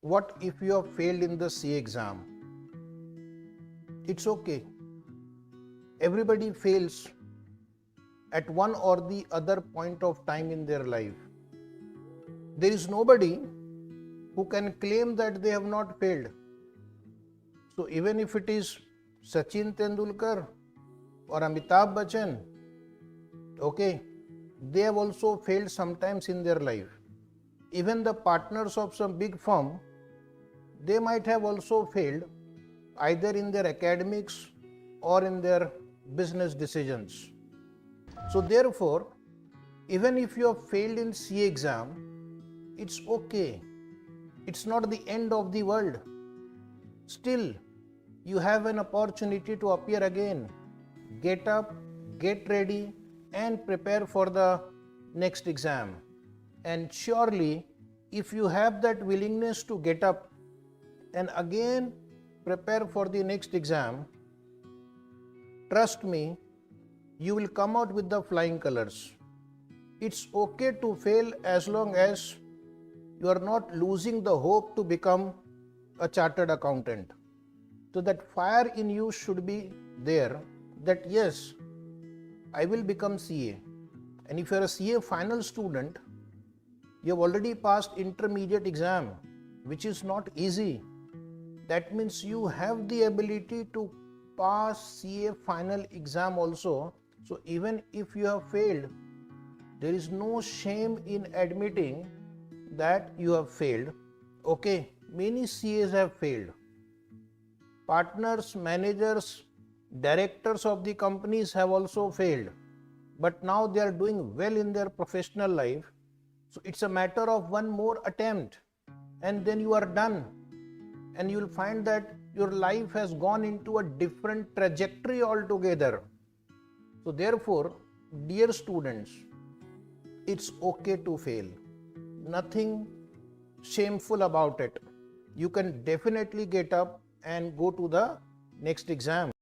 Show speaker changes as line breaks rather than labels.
What if you have failed in the CA exam? It's okay. Everybody fails at one or the other point of time in their life. There is nobody who can claim that they have not failed. So even if it is Sachin Tendulkar or Amitabh Bachchan, okay, they have also failed sometimes in their life. Even the partners of some big firm, they might have also failed either in their academics or in their business decisions. So therefore, even if you have failed in CA exam, it's okay. It's not the end of the world. Still, you have an opportunity to appear again. Get up, get ready, and prepare for the next exam. And surely, if you have that willingness to get up and again prepare for the next exam, trust me, you will come out with the flying colors. It's okay to fail as long as you are not losing the hope to become a chartered accountant. So that fire in you should be there that yes, I will become CA. And if you are a CA final student, you have already passed intermediate exam, which is not easy. That means you have the ability to pass CA final exam also. So even if you have failed, there is no shame in admitting that you have failed. Okay, many CAs have failed. Partners, managers, directors of the companies have also failed. But now they are doing well in their professional life. So it's a matter of one more attempt and then you are done. And you will find that your life has gone into a different trajectory altogether. So therefore, dear students, it's okay to fail. Nothing shameful about it. You can definitely get up and go to the next exam.